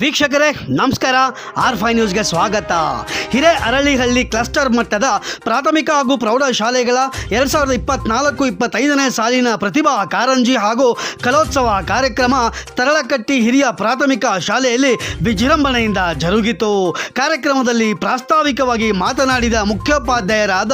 ವೀಕ್ಷಕರೇ ನಮಸ್ಕಾರ. R5 ನ್ಯೂಸ್ಗೆ ಸ್ವಾಗತ. ಹಿರೇಅರಳಿಹಳ್ಳಿ ಕ್ಲಸ್ಟರ್ ಮಟ್ಟದ ಪ್ರಾಥಮಿಕ ಹಾಗೂ ಪ್ರೌಢಶಾಲೆಗಳ 2024-25ನೇ ಸಾಲಿನ ಪ್ರತಿಭಾ ಕಾರಂಜಿ ಹಾಗೂ ಕಲೋತ್ಸವ ಕಾರ್ಯಕ್ರಮ ತರಳಕಟ್ಟಿ ಹಿರಿಯ ಪ್ರಾಥಮಿಕ ಶಾಲೆಯಲ್ಲಿ ವಿಜೃಂಭಣೆಯಿಂದ ಜರುಗಿತು. ಕಾರ್ಯಕ್ರಮದಲ್ಲಿ ಪ್ರಾಸ್ತಾವಿಕವಾಗಿ ಮಾತನಾಡಿದ ಮುಖ್ಯೋಪಾಧ್ಯಾಯರಾದ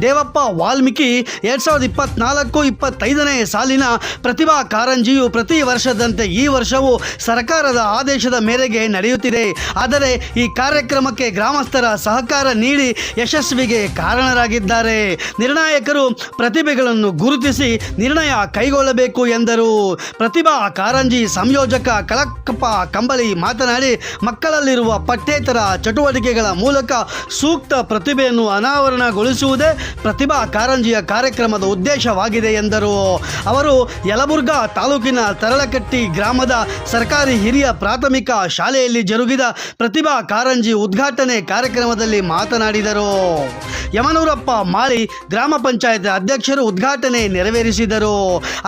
ದೇವಪ್ಪ ವಾಲ್ಮೀಕಿ, 2024-25ನೇ ಸಾಲಿನ ಪ್ರತಿಭಾ ಕಾರಂಜಿಯು ಪ್ರತಿ ವರ್ಷದಂತೆ ಈ ವರ್ಷವೂ ಸರ್ಕಾರದ ಆದೇಶದ ಮೇರೆಗೆ ನಡೆಯುತ್ತಿದೆ. ಆದರೆ ಈ ಕಾರ್ಯಕ್ರಮಕ್ಕೆ ಗ್ರಾಮಸ್ಥರ ಸಹಕಾರ ನೀಡಿ ಯಶಸ್ವಿಗೆ ಕಾರಣರಾಗಿದ್ದಾರೆ. ನಿರ್ಣಾಯಕರು ಪ್ರತಿಭೆಗಳನ್ನು ಗುರುತಿಸಿ ನಿರ್ಣಯ ಕೈಗೊಳ್ಳಬೇಕು ಎಂದರು. ಪ್ರತಿಭಾ ಕಾರಂಜಿ ಸಂಯೋಜಕ ಕಳಕಪ್ಪ ಕಂಬಳಿ ಮಾತನಾಡಿ, ಮಕ್ಕಳಲ್ಲಿರುವ ಪಠ್ಯೇತರ ಚಟುವಟಿಕೆಗಳ ಮೂಲಕ ಸೂಕ್ತ ಪ್ರತಿಭೆಯನ್ನು ಅನಾವರಣಗೊಳಿಸುವುದೇ ಪ್ರತಿಭಾ ಕಾರಂಜಿಯ ಕಾರ್ಯಕ್ರಮದ ಉದ್ದೇಶವಾಗಿದೆ ಎಂದರು. ಅವರು ಯಲಬುರ್ಗಾ ತಾಲೂಕಿನ ತರಳಕಟ್ಟಿ ಗ್ರಾಮದ ಸರ್ಕಾರಿ ಹಿರಿಯ ಪ್ರಾಥಮಿಕ ಶಾಲೆಯಲ್ಲಿ ಜರುಗಿದ ಪ್ರತಿಭಾ ಕಾರಂಜಿ ಉದ್ಘಾಟನೆ ಕಾರ್ಯಕ್ರಮದಲ್ಲಿ ಮಾತನಾಡಿದರು. ಯಮನೂರಪ್ಪ ಮಾಳಿ ಗ್ರಾಮ ಪಂಚಾಯತ್ ಅಧ್ಯಕ್ಷರು ಉದ್ಘಾಟನೆ ನೆರವೇರಿಸಿದರು.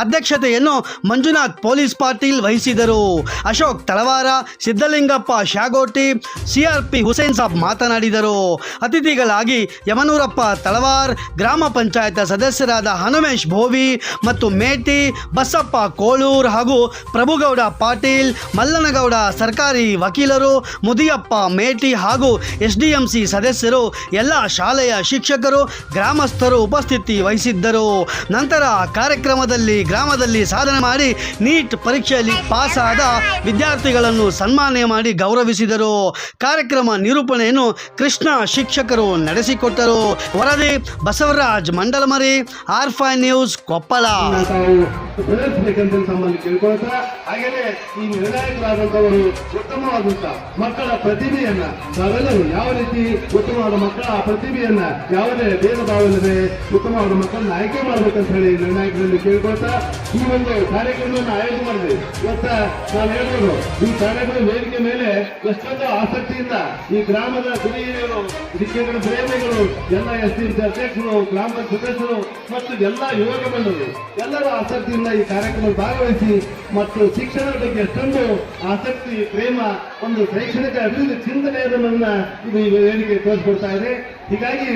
ಅಧ್ಯಕ್ಷತೆಯನ್ನು ಮಂಜುನಾಥ್ ಪೊಲೀಸ್ ಪಾಟೀಲ್ ವಹಿಸಿದರು. ಅಶೋಕ್ ತಳವಾರ, ಸಿದ್ದಲಿಂಗಪ್ಪ ಶಾಗೋಟಿ, CRP ಹುಸೇನ್ ಸಾಬ್ ಮಾತನಾಡಿದರು. ಅತಿಥಿಗಳಾಗಿ ಯಮನೂರಪ್ಪ ತಳವಾರ್, ಗ್ರಾಮ ಪಂಚಾಯತ್ ಸದಸ್ಯರಾದ ಹನುಮೇಶ್ ಭೋವಿ ಮತ್ತು ಮೇಟಿ, ಬಸಪ್ಪ ಕೋಳೂರ್ ಹಾಗೂ ಪ್ರಭುಗೌಡ ಪಾಟೀಲ್, ಮಲ್ಲನಗೌಡ ಸರ್ಕಾರಿ ವಕೀಲರು, ಮುದಿಯಪ್ಪ ಮೇಟಿ ಹಾಗೂ SDMC ಸದಸ್ಯರು, ಎಲ್ಲ ಶಾಲೆಯ ಶಿಕ್ಷಕರು, ಗ್ರಾಮಸ್ಥರು ಉಪಸ್ಥಿತಿ ವಹಿಸಿದ್ದರು. ನಂತರ ಕಾರ್ಯಕ್ರಮದಲ್ಲಿ ಗ್ರಾಮದಲ್ಲಿ ಸಾಧನೆ ಮಾಡಿ ನೀಟ್ ಪರೀಕ್ಷೆಯಲ್ಲಿ ಪಾಸ್ ಆದ ವಿದ್ಯಾರ್ಥಿಗಳನ್ನು ಸನ್ಮಾನ ಮಾಡಿ ಗೌರವಿಸಿದರು. ಕಾರ್ಯಕ್ರಮ ನಿರೂಪಣೆಯನ್ನು ಕೃಷ್ಣ ಶಿಕ್ಷಕರು ನಡೆಸಿಕೊಟ್ಟರು. ವರದಿ ಬಸವರಾಜ್ ಮಂಡಲಮರಿ, R5 ನ್ಯೂಸ್, ಕೊಪ್ಪಳ. ಹಾಗೆಯೇ ಈ ನಿರ್ಣಾಯಕರಾದಂಥವರು ಉತ್ತಮವಾದಂಥ ಮಕ್ಕಳ ಪ್ರತಿಭೆಯನ್ನ ನಾವೆಲ್ಲರೂ ಯಾವ ರೀತಿ ಉತ್ತಮವಾದ ಮಕ್ಕಳ ಪ್ರತಿಭೆಯನ್ನ ಯಾವುದೇ ಭೇದ ಭಾವವಿಲ್ಲದೆ ಉತ್ತಮವಾದ ಮಕ್ಕಳನ್ನ ಆಯ್ಕೆ ಮಾಡ್ಬೇಕಂತ ಹೇಳಿ ನಿರ್ಣಾಯಕರಲ್ಲಿ ಕೇಳ್ಕೊಳ್ತಾ ಈ ಒಂದು ಕಾರ್ಯಕ್ರಮವನ್ನು ಆಯೋಜನೆ ಮಾಡಿದ್ವಿ. ಇವತ್ತ ನಾವು ಹೇಳ್ಬೋದು, ಈ ಕಾರ್ಯಕ್ರಮ ವೇದಿಕೆ ಮೇಲೆ ಎಷ್ಟೊಂದು ಆಸಕ್ತಿಯಿಂದ ಈ ಗ್ರಾಮದ ಹಿರಿಯರು, ಶಿಕ್ಷಕರ ಪ್ರೇಮಿಗಳು, ಎಲ್ಲ SDMC ಅಧ್ಯಕ್ಷರು, ಗ್ರಾಮ ಸದಸ್ಯರು ಮತ್ತು ಎಲ್ಲ ಯುವಕ ಬಂಧುಗಳು ಎಲ್ಲರೂ ಆಸಕ್ತಿಯಿಂದ ಈ ಕಾರ್ಯಕ್ರಮ ಭಾಗವಹಿಸಿ ಮತ್ತು ಶಿಕ್ಷಣದ ಬಗ್ಗೆ ಎಷ್ಟೊಂದು ಆಸಕ್ತಿ, ಪ್ರೇಮ, ಒಂದು ಶೈಕ್ಷಣಿಕ ಅಭಿವೃದ್ಧಿ ಚಿಂತನೆಯನ್ನ ಇದು ಈ ವೇದಿಕೆ ತೋರಿಸ್ಕೊಡ್ತಾ ಇದೆ. ಹೀಗಾಗಿ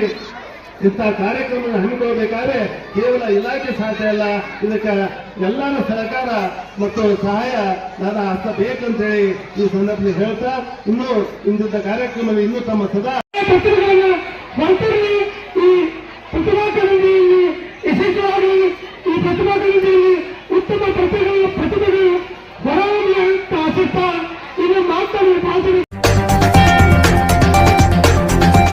ಇಂತಹ ಕಾರ್ಯಕ್ರಮವನ್ನು ಹಮ್ಮಿಕೊಳ್ಳಬೇಕಾದ್ರೆ ಕೇವಲ ಇಲಾಖೆ ಸಾಧ್ಯ ಅಲ್ಲ, ಇದಕ್ಕೆ ಎಲ್ಲರ ಸಹಕಾರ ಮತ್ತು ಸಹಾಯ ನನ್ನ ಹಸ್ತ ಬೇಕಂತೇಳಿ ಈ ಸಂದರ್ಭದಲ್ಲಿ ಹೇಳ್ತಾ, ಇನ್ನೂ ಇಂಥ ಕಾರ್ಯಕ್ರಮ ಇನ್ನೂ ತಮ್ಮ ಸದಾ ಉತ್ತಮ ಪ್ರತಿಭೆಗಳು ಹೊರಹೊಮ್ಮಲಿ ಅಂತ ಆಸಕ್ತ ಇದು ಮಾತನ್ನು